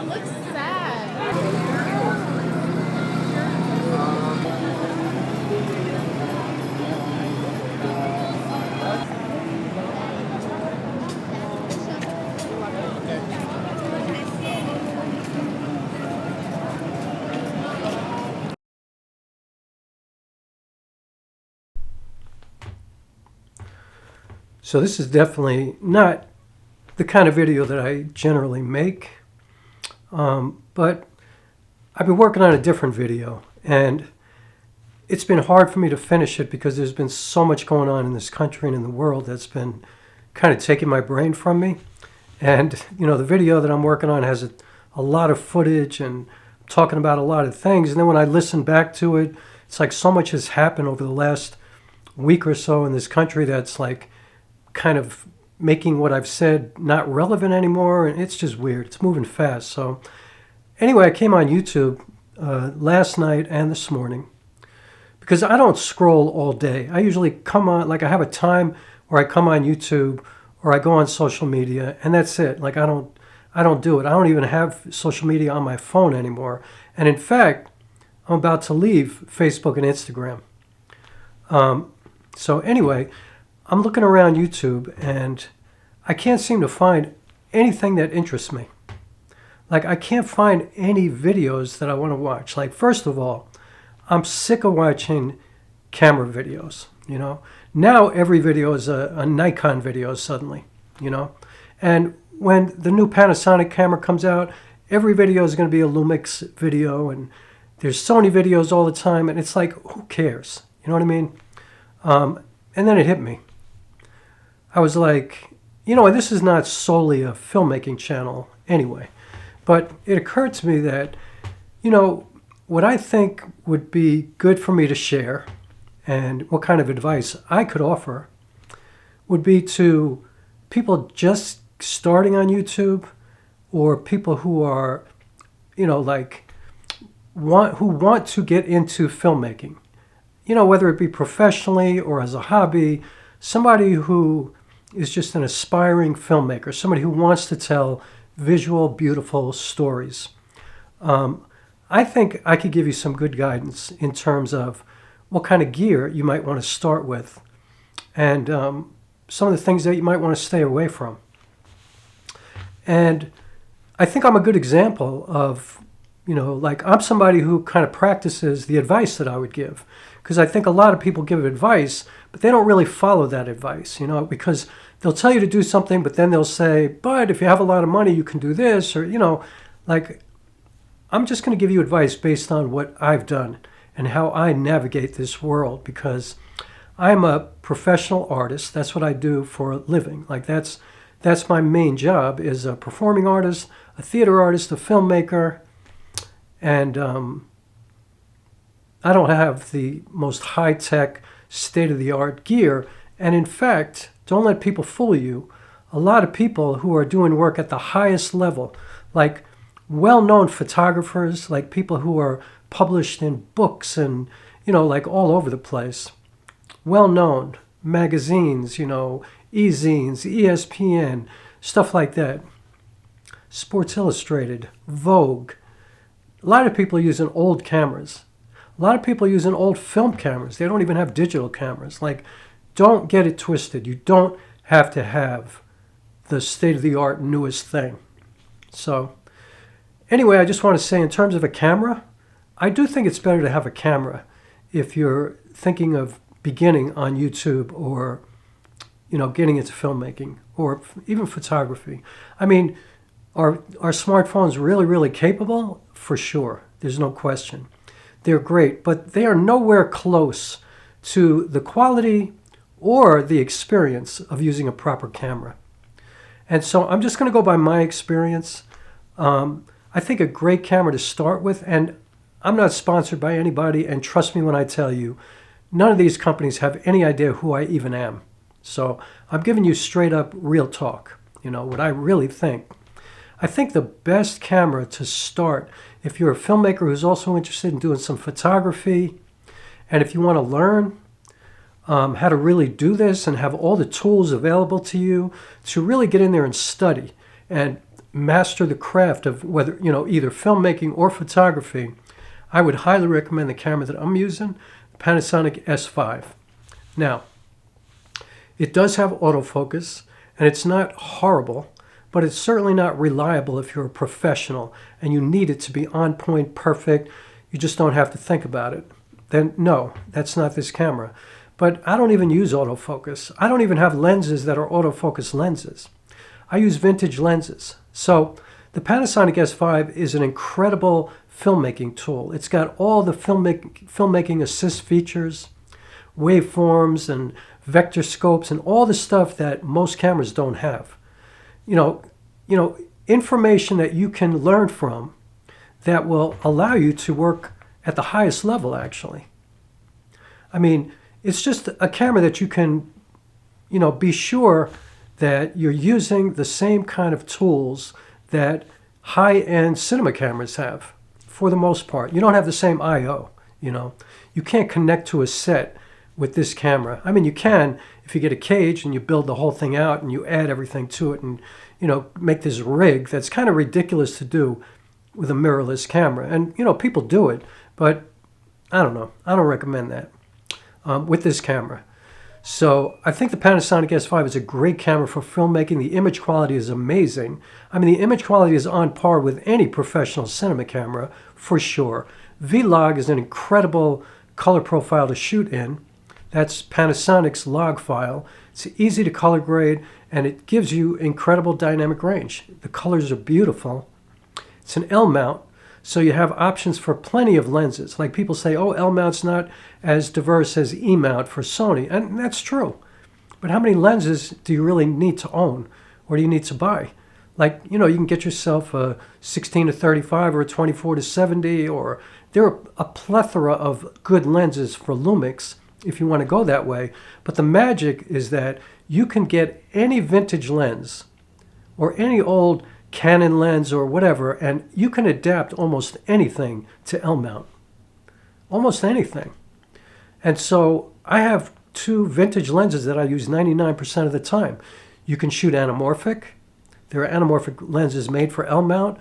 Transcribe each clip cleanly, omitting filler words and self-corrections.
it looks sad. So this is definitely not the kind of video that I generally make, but I've been working on a different video, and it's been hard for me to finish it because there's been so much going on in this country and in the world that's been kind of taking my brain from me. And, you know, the video that I'm working on has a lot of footage and talking about a lot of things. And then when I listen back to it, it's like so much has happened over the last week or so in this country that's like kind of making what I've said not relevant anymore. And it's just weird. It's moving fast. So anyway, I came on YouTube last night and this morning because I don't scroll all day. I usually come on, like I have a time where I come on YouTube or I go on social media, and that's it. Like I don't do it. I don't even have social media on my phone anymore. And in fact, I'm about to leave Facebook and Instagram. So anyway, I'm looking around YouTube and I can't seem to find anything that interests me. Like I can't find any videos that I want to watch. Like first of all, I'm sick of watching camera videos, you know. Now every video is a Nikon video suddenly, you know. And when the new Panasonic camera comes out, every video is going to be a Lumix video, and there's Sony videos all the time, and it's like, who cares? You know what I mean? And then it hit me. I was like, you know, this is not solely a filmmaking channel anyway, but it occurred to me that, you know, what I think would be good for me to share and what kind of advice I could offer would be to people just starting on YouTube or people who are, you know, like who want to get into filmmaking, you know, whether it be professionally or as a hobby, somebody who is just an aspiring filmmaker, somebody who wants to tell visual, beautiful stories. I think I could give you some good guidance in terms of what kind of gear you might want to start with and some of the things that you might want to stay away from. And I think I'm a good example of, you know, like I'm somebody who kind of practices the advice that I would give. Because I think a lot of people give advice, but they don't really follow that advice, you know, because they'll tell you to do something, but then they'll say, but if you have a lot of money, you can do this, or, you know, like I'm just going to give you advice based on what I've done and how I navigate this world, because I'm a professional artist. That's what I do for a living. Like that's my main job, is a performing artist, a theater artist, a filmmaker, and I don't have the most high-tech, state-of-the-art gear. And in fact, don't let people fool you. A lot of people who are doing work at the highest level, like well-known photographers, like people who are published in books and, you know, like all over the place, well-known magazines, you know, e-zines, ESPN, stuff like that, Sports Illustrated, Vogue. A lot of people are using old cameras. A lot of people are using old film cameras. They don't even have digital cameras. Like, don't get it twisted. You don't have to have the state-of-the-art newest thing. So anyway, I just want to say, in terms of a camera, I do think it's better to have a camera if you're thinking of beginning on YouTube or, you know, getting into filmmaking or even photography. I mean, are smartphones really, really capable? For sure. There's no question. They're great, but they are nowhere close to the quality or the experience of using a proper camera. And so I'm just going to go by my experience. I think a great camera to start with, and I'm not sponsored by anybody, and trust me when I tell you, none of these companies have any idea who I even am. So I'm giving you straight up real talk, you know, what I really think. I think the best camera to start, if you're a filmmaker who's also interested in doing some photography, and if you want to learn how to really do this and have all the tools available to you to really get in there and study. And, master the craft of whether, either filmmaking or photography, I would highly recommend the camera that I'm using, the Panasonic S5. Now, it does have autofocus, and it's not horrible, but it's certainly not reliable if you're a professional and you need it to be on point, perfect. You just don't have to think about it. Then no, that's not this camera. But I don't even use autofocus. I don't even have lenses that are autofocus lenses. I use vintage lenses. So the Panasonic S5 is an incredible filmmaking tool. It's got all the filmmaking assist features, waveforms and vector scopes and all the stuff that most cameras don't have. Information that you can learn from that will allow you to work at the highest level, actually. I mean, it's just a camera that you can, be sure that you're using the same kind of tools that high-end cinema cameras have, for the most part. You don't have the same I/O, You can't connect to a set with this camera. I mean, you can if you get a cage and you build the whole thing out and you add everything to it and, make this rig that's kind of ridiculous to do with a mirrorless camera. And, people do it, but I don't know. I don't recommend that with this camera. So I think the Panasonic S5 is a great camera for filmmaking. The image quality is amazing. I mean, the image quality is on par with any professional cinema camera, for sure. V-Log is an incredible color profile to shoot in. That's Panasonic's log file. It's easy to color grade, and it gives you incredible dynamic range. The colors are beautiful. It's an L mount, so you have options for plenty of lenses. Like people say, oh, L mount's not as diverse as E mount for Sony, and that's true. But how many lenses do you really need to own, or do you need to buy? Like, you can get yourself a 16 to 35 or a 24 to 70, or there are a plethora of good lenses for Lumix if you want to go that way. But the magic is that you can get any vintage lens or any old Canon lens or whatever, and you can adapt almost anything to L mount. Almost anything. And so I have two vintage lenses that I use 99% of the time. You can shoot anamorphic. There are anamorphic lenses made for L mount.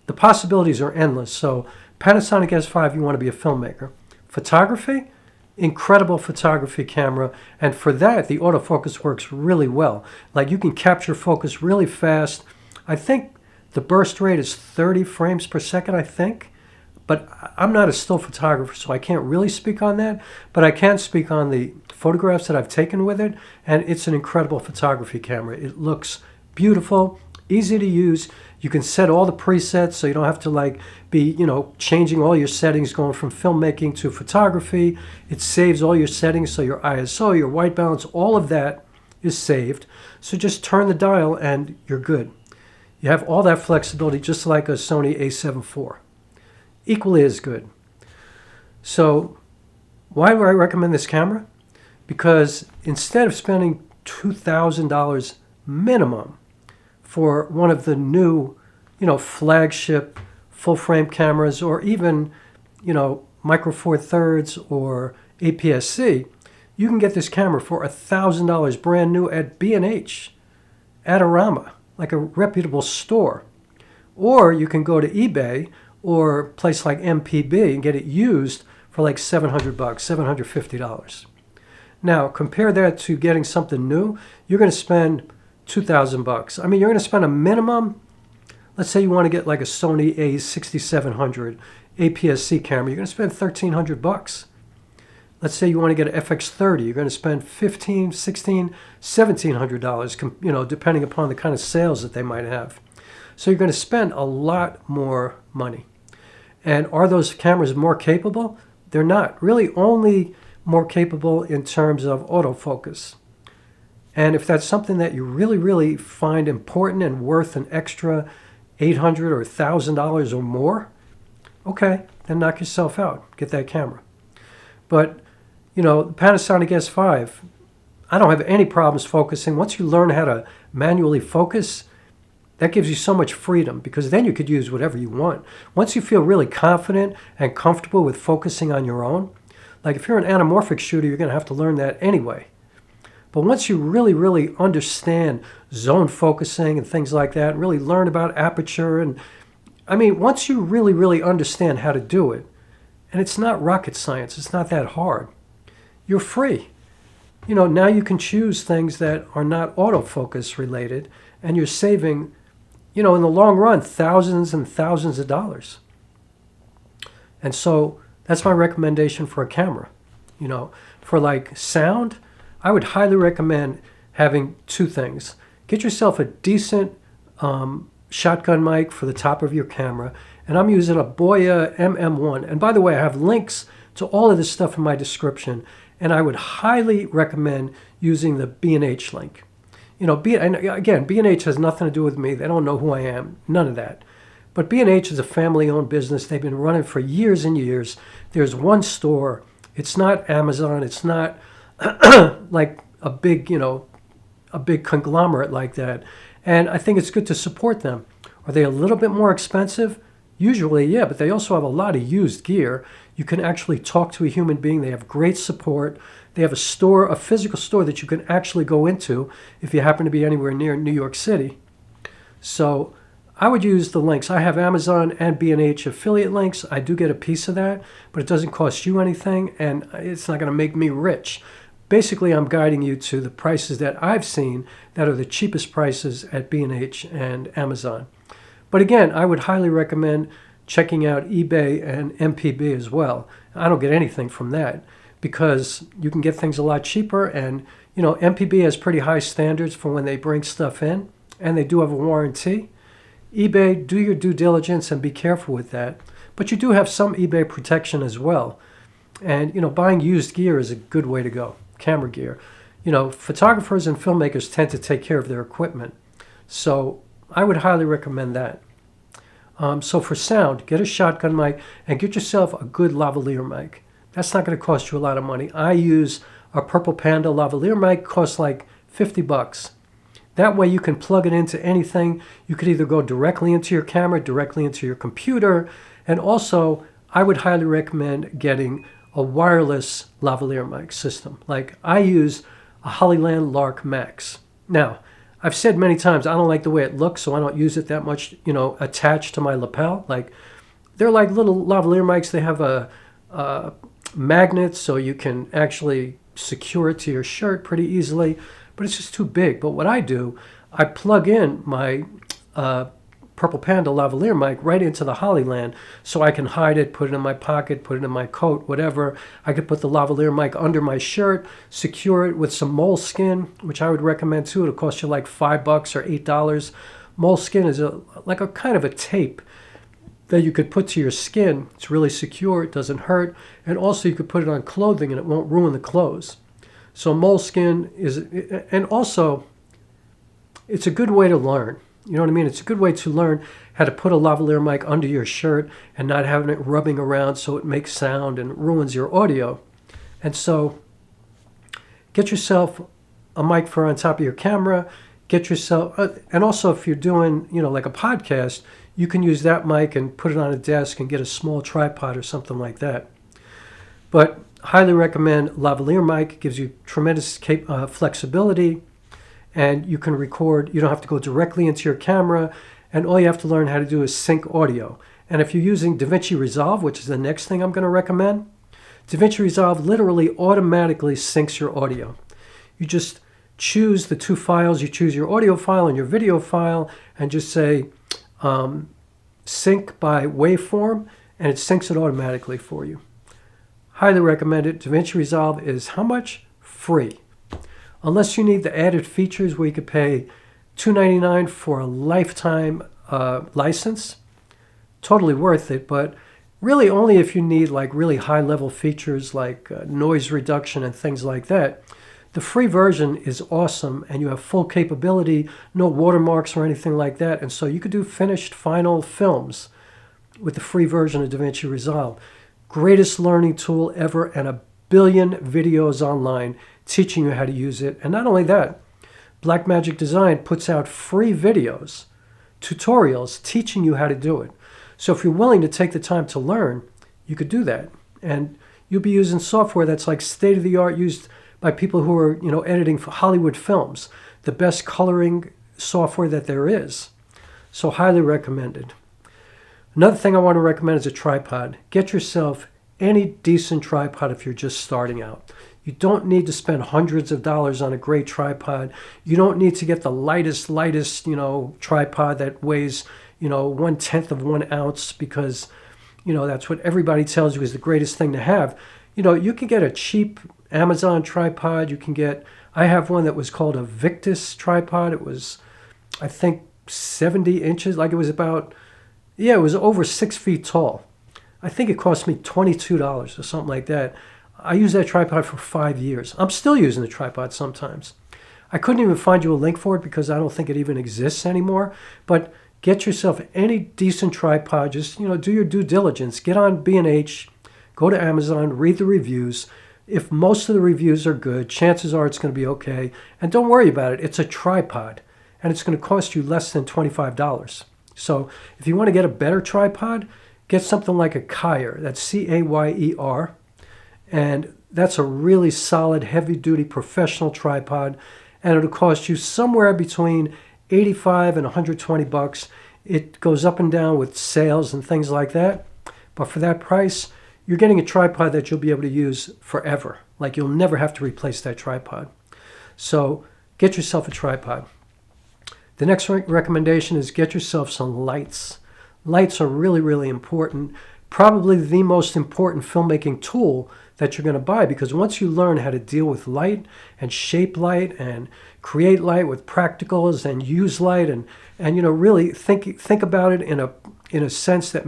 The possibilities are endless. So Panasonic S5, you want to be a filmmaker. Photography, incredible photography camera. And for that, the autofocus works really well. Like, you can capture focus really fast. I think the burst rate is 30 frames per second, I think. But I'm not a still photographer, so I can't really speak on that. But I can speak on the photographs that I've taken with it. And it's an incredible photography camera. It looks beautiful, easy to use. You can set all the presets, so you don't have to be, changing all your settings going from filmmaking to photography. It saves all your settings, so your ISO, your white balance, all of that is saved. So just turn the dial and you're good. You have all that flexibility, just like a Sony a7 IV. Equally as good. So why do I recommend this camera? Because instead of spending $2,000 minimum for one of the new, flagship full-frame cameras, or even, Micro Four Thirds or APS-C, you can get this camera for $1,000 brand new at B&H, Adorama, like a reputable store. Or you can go to eBay or a place like MPB and get it used for like $700, $750. Now, compare that to getting something new. You're going to spend $2,000. I mean, you're going to spend a minimum. Let's say you want to get like a Sony A6700 APS-C camera. You're going to spend $1,300. Let's say you want to get an FX30. You're going to spend $1,500, $1,600, $1,700, depending upon the kind of sales that they might have. So you're going to spend a lot more money. And are those cameras more capable? They're not. Really only more capable in terms of autofocus. And if that's something that you really, really find important and worth an extra $800 or $1,000 or more, okay, then knock yourself out. Get that camera. But, the Panasonic S5, I don't have any problems focusing. Once you learn how to manually focus, that gives you so much freedom, because then you could use whatever you want. Once you feel really confident and comfortable with focusing on your own, like if you're an anamorphic shooter, you're going to have to learn that anyway. But once you really, really understand zone focusing and things like that, and really learn about aperture, and I mean, once you really, really understand how to do it, and it's not rocket science, it's not that hard, you're free. You know, now you can choose things that are not autofocus related, and you're saving, you know, in the long run, thousands and thousands of dollars. And so that's my recommendation for a camera. You know, for like sound, I would highly recommend having two things. Get yourself a decent shotgun mic for the top of your camera. And I'm using a Boya MM1. And by the way, I have links to all of this stuff in my description. And I would highly recommend using the B&H link. You know, and again, B&H has nothing to do with me. They don't know who I am. None of that. But B&H is a family-owned business. They've been running for years and years. There's one store. It's not Amazon. It's not like a big, you know, a big conglomerate like that. And I think it's good to support them. Are they a little bit more expensive? Usually, yeah, but they also have a lot of used gear. You can actually talk to a human being. They have great support. They have a store, a physical store that you can actually go into if you happen to be anywhere near New York City. So I would use the links. I have Amazon and B&H affiliate links. I do get a piece of that, but it doesn't cost you anything, and it's not going to make me rich. Basically, I'm guiding you to the prices that I've seen that are the cheapest prices at B&H and Amazon. But again, I would highly recommend checking out eBay and MPB as well. I don't get anything from that because you can get things a lot cheaper, and you know, MPB has pretty high standards for when they bring stuff in, and they do have a warranty. eBay, do your due diligence and be careful with that. But you do have some eBay protection as well. And, you know, buying used gear is a good way to go, camera gear. You know, photographers and filmmakers tend to take care of their equipment. So I would highly recommend that. So for sound, get a shotgun mic and get yourself a good lavalier mic. That's not going to cost you a lot of money. I use a Purple Panda lavalier mic, costs like $50. That way you can plug it into anything. You could either go directly into your camera, directly into your computer, and also I would highly recommend getting a wireless lavalier mic system. Like I use a Hollyland Lark Max. Now, I've said many times I don't like the way it looks, so I don't use it that much, you know, attached to my lapel. Like they're like little lavalier mics. They have a magnet so you can actually secure it to your shirt pretty easily. But it's just too big. But what I do, I plug in my Purple Panda lavalier mic right into the Hollyland so I can hide it, put it in my pocket, put it in my coat, whatever. I could put the lavalier mic under my shirt, secure it with some moleskin, which I would recommend too. It'll cost you like $5 or $8. Moleskin is like a kind of a tape that you could put to your skin. It's really secure, it doesn't hurt, and also you could put it on clothing and it won't ruin the clothes. So moleskin is, and also it's a good way to learn. You know what I mean? It's a good way to learn how to put a lavalier mic under your shirt and not having it rubbing around so it makes sound and ruins your audio. And so get yourself a mic for on top of your camera. Get yourself, and also if you're doing, you know, like a podcast, you can use that mic and put it on a desk and get a small tripod or something like that. But highly recommend lavalier mic. It gives you tremendous flexibility, and you can record. You don't have to go directly into your camera, and all you have to learn how to do is sync audio. And if you're using DaVinci Resolve, which is the next thing I'm going to recommend, DaVinci Resolve literally automatically syncs your audio. You just choose the two files. You choose your audio file and your video file, and just say sync by waveform, and it syncs it automatically for you. Highly recommend it. DaVinci Resolve is how much? Free. Unless you need the added features where you could pay $2.99 for a lifetime license. Totally worth it, but really only if you need like really high level features like noise reduction and things like that. The free version is awesome and you have full capability, no watermarks or anything like that. And so you could do finished final films with the free version of DaVinci Resolve. Greatest learning tool ever, and a billion videos online teaching you how to use it. And not only that, Blackmagic Design puts out free videos, tutorials teaching you how to do it. So if you're willing to take the time to learn, you could do that. And you'll be using software that's like state-of-the-art, used by people who are, editing for Hollywood films, the best coloring software that there is. So highly recommended. Another thing I want to recommend is a tripod. Get yourself any decent tripod if you're just starting out. You don't need to spend hundreds of dollars on a great tripod. You don't need to get the lightest, tripod that weighs, 1/10 of 1 ounce because, that's what everybody tells you is the greatest thing to have. You can get a cheap Amazon tripod. I have one that was called a Victus tripod. It was, I think, 70 inches. It was over 6 feet tall. I think it cost me $22 or something like that. I used that tripod for 5 years. I'm still using the tripod sometimes. I couldn't even find you a link for it because I don't think it even exists anymore. But get yourself any decent tripod. Just, do your due diligence. Get on B&H, go to Amazon, read the reviews. If most of the reviews are good, chances are it's going to be okay. And don't worry about it. It's a tripod, and it's going to cost you less than $25. So if you want to get a better tripod, get something like a Kyer. That's Cayer. And that's a really solid, heavy-duty professional tripod. And it'll cost you somewhere between $85 and $120. It goes up and down with sales and things like that. But for that price, you're getting a tripod that you'll be able to use forever. You'll never have to replace that tripod. So get yourself a tripod. The next recommendation is get yourself some lights. Lights are really, really important. Probably the most important filmmaking tool that you're going to buy, because once you learn how to deal with light and shape light and create light with practicals and use light and really think about it in a sense that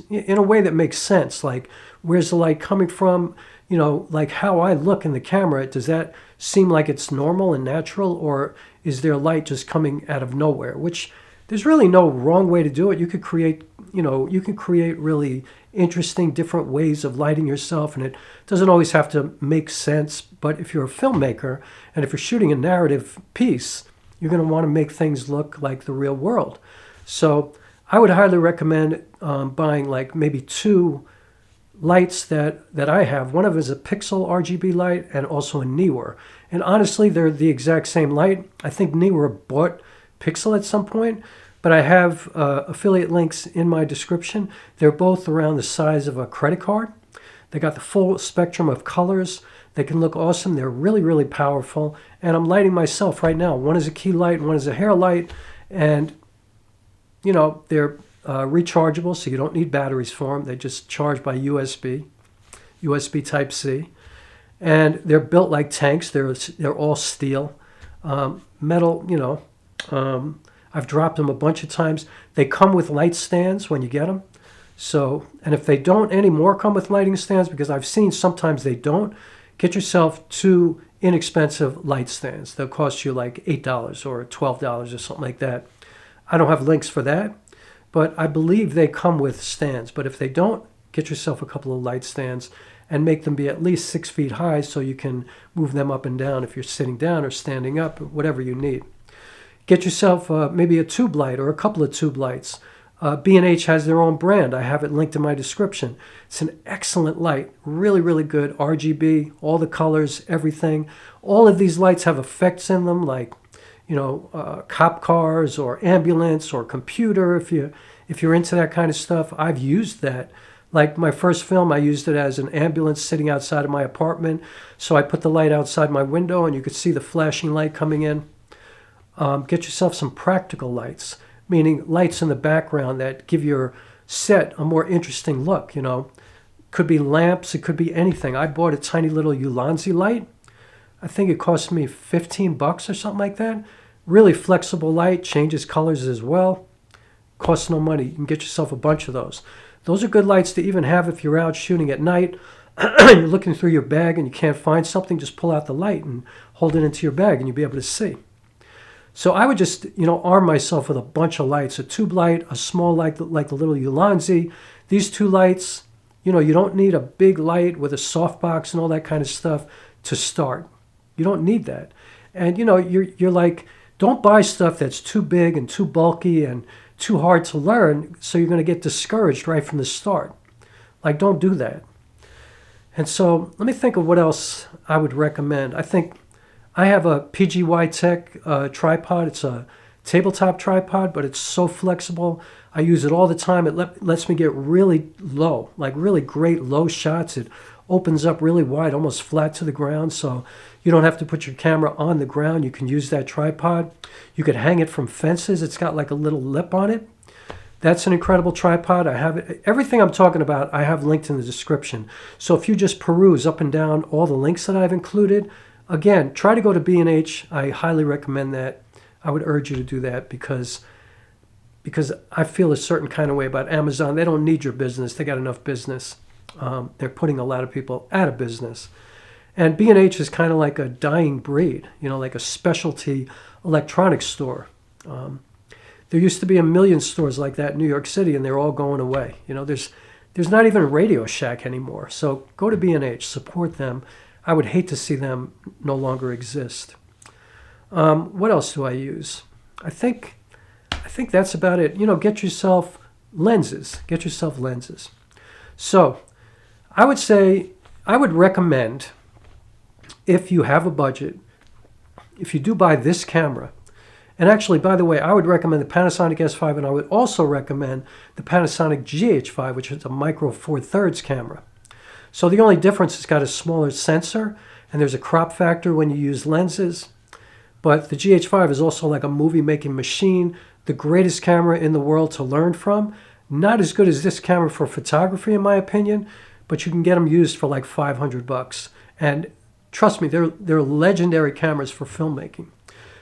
in a way that makes sense. Like, where's the light coming from? How I look in the camera, does that seem like it's normal and natural, or is there light just coming out of nowhere? Which there's really no wrong way to do it. You could create really interesting different ways of lighting yourself, and it doesn't always have to make sense. But if you're a filmmaker and if you're shooting a narrative piece, you're going to want to make things look like the real world. So I would highly recommend buying maybe 2 lights that I have. One of them is a Pixel RGB light and also a Neewer. And honestly, they're the exact same light. I think Neewer bought Pixel at some point, but I have affiliate links in my description. They're both around the size of a credit card. They got the full spectrum of colors. They can look awesome. They're really, really powerful. And I'm lighting myself right now. One is a key light, one is a hair light. And, they're rechargeable, so you don't need batteries for them. They just charge by USB Type-C. And they're built like tanks. They're all steel. Metal, I've dropped them a bunch of times. They come with light stands when you get them. So, and if they don't anymore come with lighting stands, because I've seen sometimes they don't, get yourself 2 inexpensive light stands. They'll cost you like $8 or $12 or something like that. I don't have links for that, but I believe they come with stands. But if they don't, get yourself a couple of light stands and make them be at least 6 feet high so you can move them up and down if you're sitting down or standing up, or whatever you need. Get yourself maybe a tube light or a couple of tube lights. B&H has their own brand. I have it linked in my description. It's an excellent light, really, really good. RGB, all the colors, everything. All of these lights have effects in them, like cop cars or ambulance or computer. If you're into that kind of stuff, I've used that. Like my first film, I used it as an ambulance sitting outside of my apartment. So I put the light outside my window, and you could see the flashing light coming in. Get yourself some practical lights, meaning lights in the background that give your set a more interesting look. Could be lamps, it could be anything. I bought a tiny little Ulanzi light. I think it cost me $15 or something like that. Really flexible light, changes colors as well. Costs no money. You can get yourself a bunch of those. Those are good lights to even have if you're out shooting at night. You're looking through your bag and you can't find something, just pull out the light and hold it into your bag and you'll be able to see. So I would just, arm myself with a bunch of lights, a tube light, a small light like the little Ulanzi. These 2 lights, you don't need a big light with a softbox and all that kind of stuff to start. You don't need that. And, you're like, don't buy stuff that's too big and too bulky and too hard to learn, so you're going to get discouraged right from the start. Like, don't do that. And so let me think of what else I would recommend. I think I have a PGY Tech tripod. It's a tabletop tripod, but it's so flexible. I use it all the time. It lets me get really low, like really great low shots. It opens up really wide, almost flat to the ground, so you don't have to put your camera on the ground. You can use that tripod. You could hang it from fences. It's got like a little lip on it. That's an incredible tripod. I have it. Everything I'm talking about, I have linked in the description. So if you just peruse up and down all the links that I've included, again, try to go to B&H. I highly recommend that. I would urge you to do that because I feel a certain kind of way about Amazon. They don't need your business. They got enough business. They're putting a lot of people out of business. And B&H is kind of like a dying breed, like a specialty electronics store. There used to be a million stores like that in New York City, and they're all going away. There's not even a Radio Shack anymore. So go to B&H, support them. I would hate to see them no longer exist. What else do I use? I think that's about it. Get yourself lenses. Get yourself lenses. So I would say, I would recommend, if you have a budget, if you do buy this camera, and actually, by the way, I would recommend the Panasonic S5, and I would also recommend the Panasonic GH5, which is a micro 4/3 camera. So the only difference, it's got a smaller sensor, and there's a crop factor when you use lenses. But the GH5 is also like a movie-making machine, the greatest camera in the world to learn from. Not as good as this camera for photography, in my opinion, but you can get them used for like $500. And trust me, they're legendary cameras for filmmaking.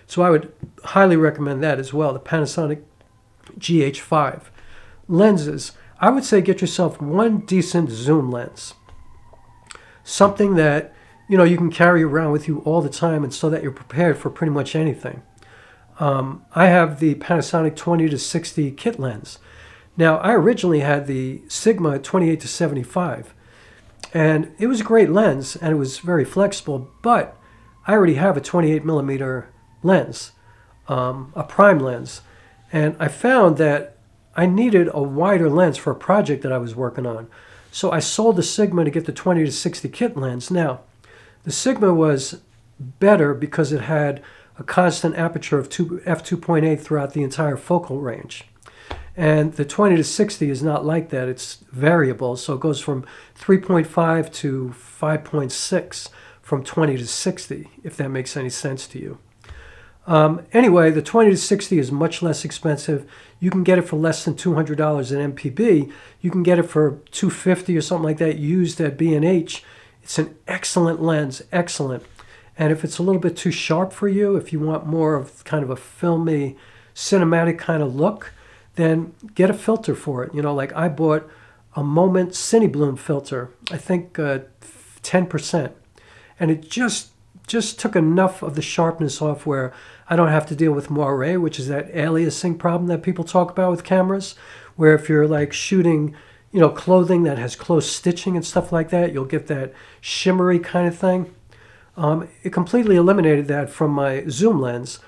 So I would highly recommend that as well, the Panasonic GH5. Lenses, I would say get yourself one decent zoom lens. Something that you can carry around with you all the time, and so that you're prepared for pretty much anything. I have the Panasonic 20-60 kit lens. Now, I originally had the Sigma 28-75, and it was a great lens, and it was very flexible, but I already have a 28mm lens, a prime lens, and I found that I needed a wider lens for a project that I was working on. So I sold the Sigma to get the 20-60 kit lens. Now, the Sigma was better because it had a constant aperture of f2.8 throughout the entire focal range. And the 20-60 is not like that. It's variable, so it goes from 3.5 to 5.6 from 20-60, if that makes any sense to you. Anyway, the 20-60 is much less expensive. You can get it for less than $200 at MPB. You can get it for $250 or something like that used at B&H. It's an excellent lens, excellent. And if it's a little bit too sharp for you, if you want more of kind of a filmy, cinematic kind of look, then get a filter for it. Like I bought a Moment Cinebloom filter, I think 10%. And it just took enough of the sharpness off where I don't have to deal with moire, which is that aliasing problem that people talk about with cameras, where if you're like shooting, clothing that has close stitching and stuff like that, you'll get that shimmery kind of thing. It completely eliminated that from my zoom lens.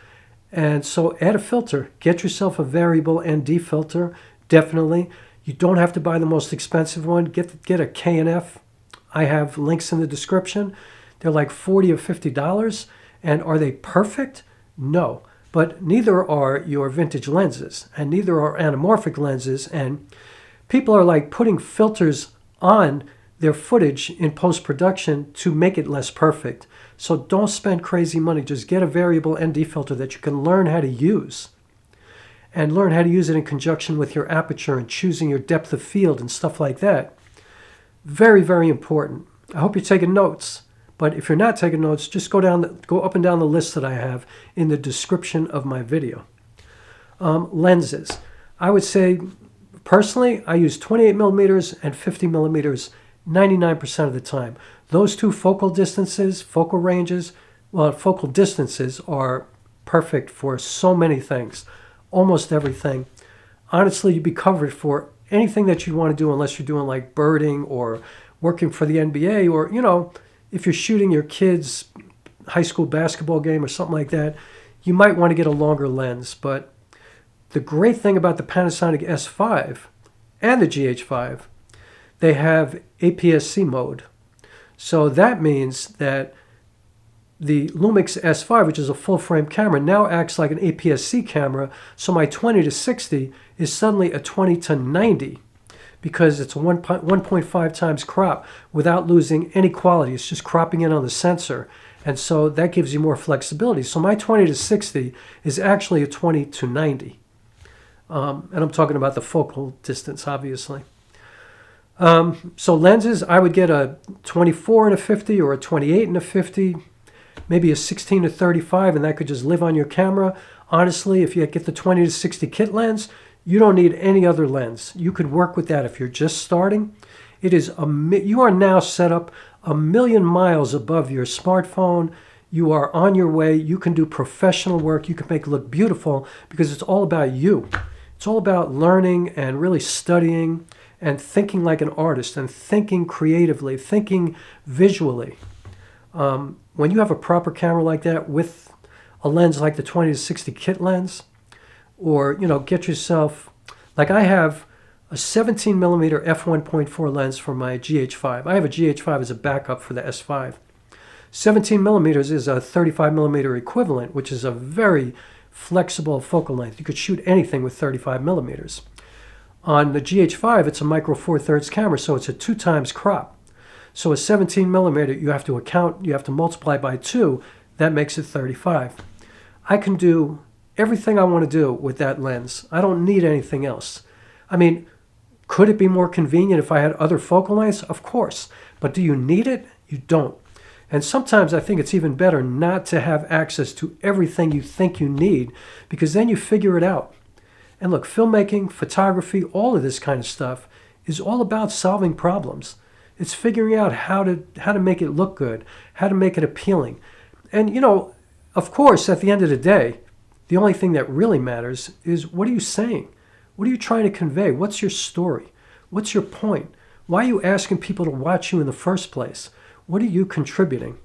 And so add a filter. Get yourself a variable ND filter, definitely. You don't have to buy the most expensive one. Get a K&F. I have links in the description. They're like $40 or $50. And are they perfect? No. But neither are your vintage lenses, and neither are anamorphic lenses. And people are like putting filters on their footage in post-production to make it less perfect. So don't spend crazy money. Just get a variable ND filter that you can learn how to use. And learn how to use it in conjunction with your aperture and choosing your depth of field and stuff like that. Very, very important. I hope you're taking notes. But if you're not taking notes, just go up and down the list that I have in the description of my video. Lenses. I would say, personally, I use 28mm and 50mm 99% of the time. Those two focal distances are perfect for so many things, almost everything. Honestly, you'd be covered for anything that you want to do, unless you're doing like birding or working for the NBA, or, if you're shooting your kid's high school basketball game or something like that, you might want to get a longer lens. But the great thing about the Panasonic S5 and the GH5, they have APS-C mode. So that means that the Lumix S5, which is a full-frame camera, now acts like an APS-C camera. So my 20 to 60 is suddenly a 20 to 90 because it's a 1.5 times crop without losing any quality. It's just cropping in on the sensor. And so that gives you more flexibility. So my 20 to 60 is actually a 20 to 90. And I'm talking about the focal distance, obviously. So lenses, I would get a 24 and a 50 or a 28 and a 50. Maybe a 16 to 35, and that could just live on your camera. Honestly, if you get the 20 to 60 kit lens, you don't need any other lens. You could work with that if you're just starting. It is you are now set up 1,000,000 miles above your smartphone. You are on your way. You can do professional work. You can make it look beautiful because it's all about you. It's all about learning and really studying and thinking like an artist and thinking creatively, thinking visually. When you have a proper camera like that with a lens like the 20 to 60 kit lens, or, get yourself, like I have a 17 millimeter f1.4 lens for my GH5. I have a GH5 as a backup for the S5. 17 millimeters is a 35 millimeter equivalent, which is a very flexible focal length. You could shoot anything with 35 millimeters. On the GH5, it's a micro four thirds camera, so it's a 2 times crop. So a 17 millimeter, you have to multiply by 2. That makes it 35. I can do everything I want to do with that lens. I don't need anything else. I mean, could it be more convenient if I had other focal lengths? Of course. But do you need it? You don't. And sometimes I think it's even better not to have access to everything you think you need, because then you figure it out. And look, filmmaking, photography, all of this kind of stuff is all about solving problems. It's figuring out how to make it look good, how to make it appealing. And, of course, at the end of the day, the only thing that really matters is, what are you saying? What are you trying to convey? What's your story? What's your point? Why are you asking people to watch you in the first place? What are you contributing?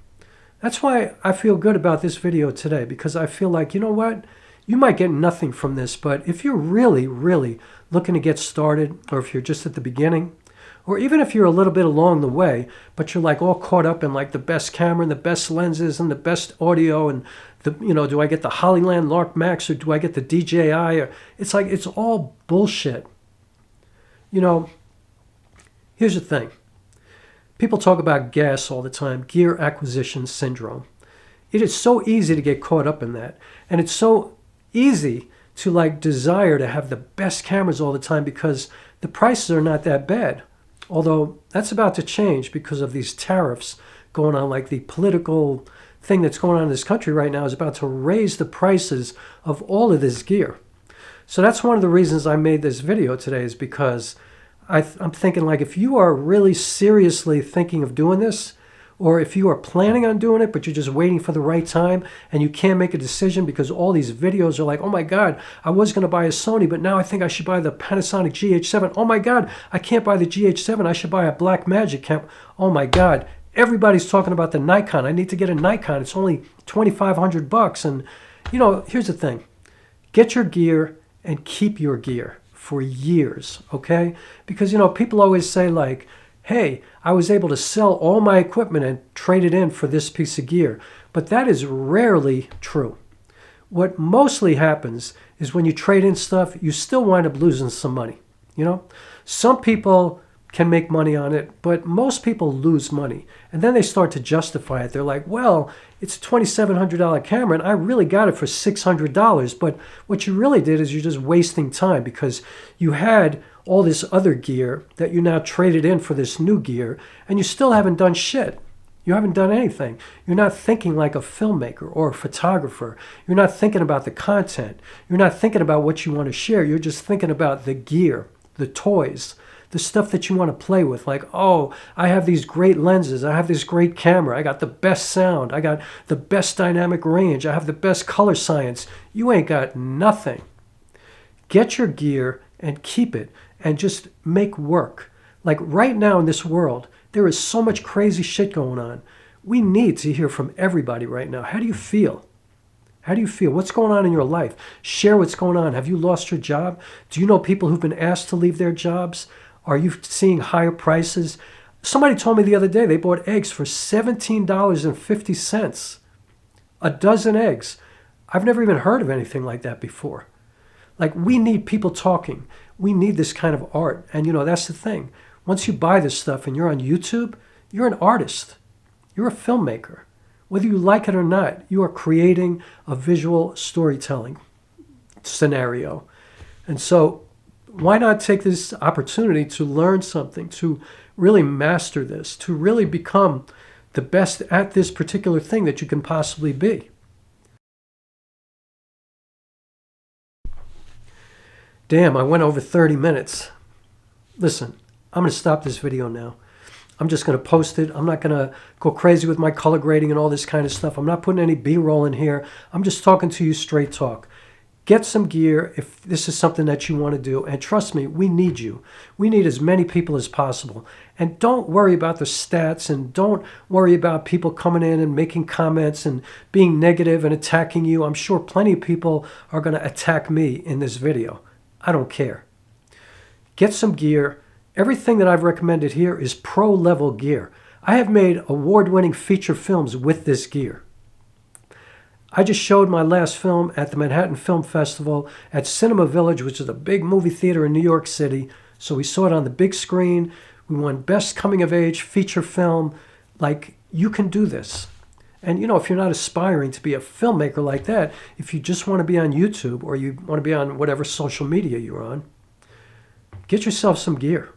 That's why I feel good about this video today, because I feel like, you know what? You might get nothing from this, but if you're really, really looking to get started, or if you're just at the beginning, or even if you're a little bit along the way, but you're like all caught up in like the best camera and the best lenses and the best audio and do I get the Hollyland Lark Max or do I get the DJI? Or it's like, it's all bullshit. Here's the thing. People talk about gas all the time, gear acquisition syndrome. It is so easy to get caught up in that. And it's so easy to desire to have the best cameras all the time because the prices are not that bad. Although that's about to change because of these tariffs going on, like the political thing that's going on in this country right now is about to raise the prices of all of this gear. So that's one of the reasons I made this video today, is because I'm thinking, if you are really seriously thinking of doing this, or if you are planning on doing it, but you're just waiting for the right time and you can't make a decision because all these videos are like, oh my God, I was going to buy a Sony, but now I think I should buy the Panasonic GH7. Oh my God, I can't buy the GH7. I should buy a Blackmagic camera. Oh my God, everybody's talking about the Nikon. I need to get a Nikon. It's only $2,500. And, here's the thing. Get your gear and keep your gear for years, okay? Because, people always say hey, I was able to sell all my equipment and trade it in for this piece of gear. But that is rarely true. What mostly happens is when you trade in stuff, you still wind up losing some money. Some people can make money on it, but most people lose money. And then they start to justify it. They're like, well, it's a $2,700 camera, and I really got it for $600. But what you really did is you're just wasting time, because you had all this other gear that you now traded in for this new gear, and you still haven't done shit. You haven't done anything. You're not thinking like a filmmaker or a photographer. You're not thinking about the content. You're not thinking about what you want to share. You're just thinking about the gear, the toys, the stuff that you want to play with. Like, oh, I have these great lenses. I have this great camera. I got the best sound. I got the best dynamic range. I have the best color science. You ain't got nothing. Get your gear and keep it and just make work. Like right now in this world, there is so much crazy shit going on. We need to hear from everybody right now. How do you feel? How do you feel? What's going on in your life? Share what's going on. Have you lost your job? Do you know people who've been asked to leave their jobs? Are you seeing higher prices? Somebody told me the other day they bought eggs for $17.50. A dozen eggs. I've never even heard of anything like that before. Like, we need people talking. We need this kind of art. And, that's the thing. Once you buy this stuff and you're on YouTube, you're an artist. You're a filmmaker. Whether you like it or not, you are creating a visual storytelling scenario. And so why not take this opportunity to learn something, to really master this, to really become the best at this particular thing that you can possibly be? Damn, I went over 30 minutes. Listen, I'm going to stop this video now. I'm just going to post it. I'm not going to go crazy with my color grading and all this kind of stuff. I'm not putting any B-roll in here. I'm just talking to you straight talk. Get some gear if this is something that you want to do. And trust me, we need you. We need as many people as possible. And don't worry about the stats, and don't worry about people coming in and making comments and being negative and attacking you. I'm sure plenty of people are going to attack me in this video. I don't care. Get some gear. Everything that I've recommended here is pro-level gear. I have made award-winning feature films with this gear. I just showed my last film at the Manhattan Film Festival at Cinema Village, which is a big movie theater in New York City. So we saw it on the big screen. We won Best Coming of Age Feature Film. Like, you can do this. And, if you're not aspiring to be a filmmaker like that, if you just want to be on YouTube or you want to be on whatever social media you're on, get yourself some gear.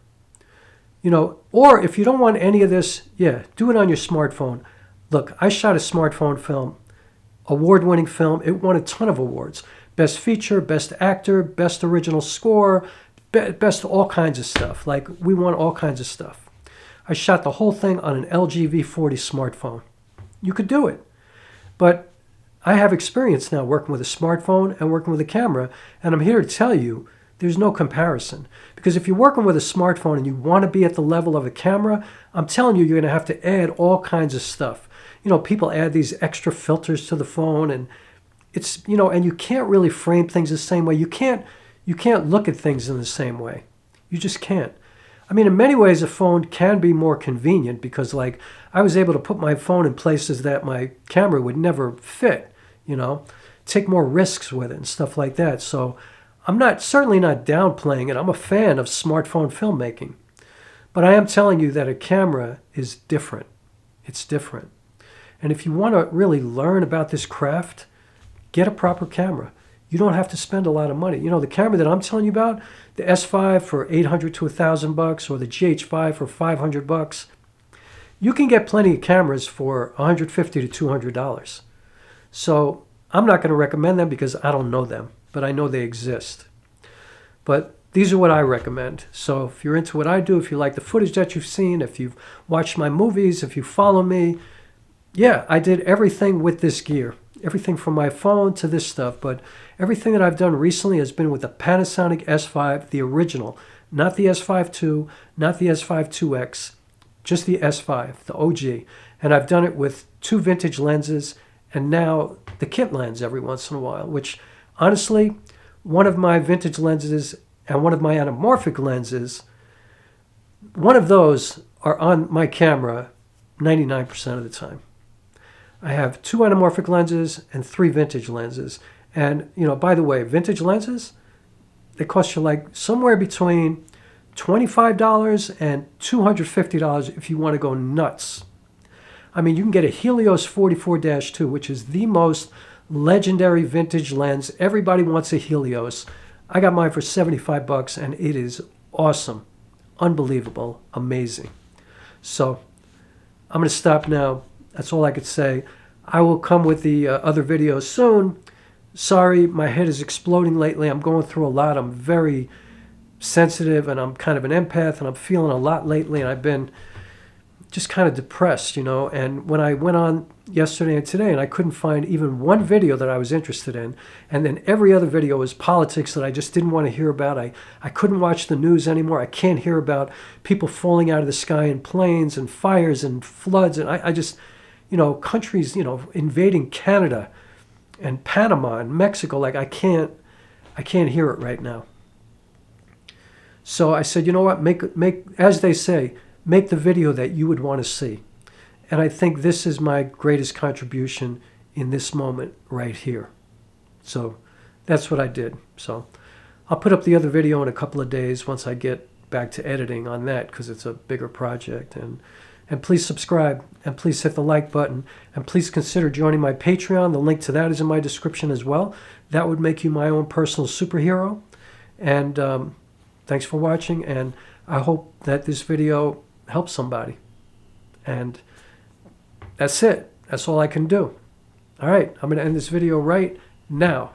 Or if you don't want any of this, do it on your smartphone. Look, I shot a smartphone film, award-winning film. It won a ton of awards. Best feature, best actor, best original score, best all kinds of stuff. Like, we won all kinds of stuff. I shot the whole thing on an LG V40 smartphone. You could do it. But I have experience now working with a smartphone and working with a camera, and I'm here to tell you there's no comparison. Because if you're working with a smartphone and you want to be at the level of a camera, I'm telling you, you're going to have to add all kinds of stuff. People add these extra filters to the phone, and it's, and you can't really frame things the same way. You can't look at things in the same way. You just can't. I mean, in many ways, a phone can be more convenient because, like, I was able to put my phone in places that my camera would never fit, take more risks with it and stuff like that. So I'm certainly not downplaying it. I'm a fan of smartphone filmmaking. But I am telling you that a camera is different. It's different. And if you want to really learn about this craft, get a proper camera. You don't have to spend a lot of money. The camera that I'm telling you about, the S5 for $800 to $1,000 or the GH5 for $500, you can get plenty of cameras for $150 to $200. So I'm not going to recommend them because I don't know them, but I know they exist. But these are what I recommend. So if you're into what I do, if you like the footage that you've seen, if you've watched my movies, if you follow me, I did everything with this gear. Everything from my phone to this stuff. But everything that I've done recently has been with the Panasonic S5, the original. Not the S5 II, not the S5 IIX, just the S5, the OG. And I've done it with 2 vintage lenses and now the kit lens every once in a while, which honestly, one of my vintage lenses and one of my anamorphic lenses, one of those are on my camera 99% of the time. I have 2 anamorphic lenses and 3 vintage lenses. And, by the way, vintage lenses, they cost you like somewhere between $25 and $250 if you want to go nuts. I mean, you can get a Helios 44-2, which is the most legendary vintage lens. Everybody wants a Helios. I got mine for $75 and it is awesome, unbelievable, amazing. So I'm going to stop now. That's all I could say. I will come with the other videos soon. Sorry, my head is exploding lately. I'm going through a lot. I'm very sensitive and I'm kind of an empath and I'm feeling a lot lately. And I've been just kind of depressed, And when I went on yesterday and today and I couldn't find even one video that I was interested in, and then every other video was politics that I just didn't want to hear about. I couldn't watch the news anymore. I can't hear about people falling out of the sky in planes and fires and floods. And I just, countries, invading Canada and Panama and Mexico. Like, I can't hear it right now. So I said, you know what, make as they say, make the video that you would want to see. And I think this is my greatest contribution in this moment right here. So that's what I did. So I'll put up the other video in a couple of days once I get back to editing on that, because it's a bigger project. And please subscribe, and please hit the like button, and please consider joining my Patreon. The link to that is in my description as well. That would make you my own personal superhero. And thanks for watching, and I hope that this video helps somebody. And that's it. That's all I can do. All right, I'm going to end this video right now.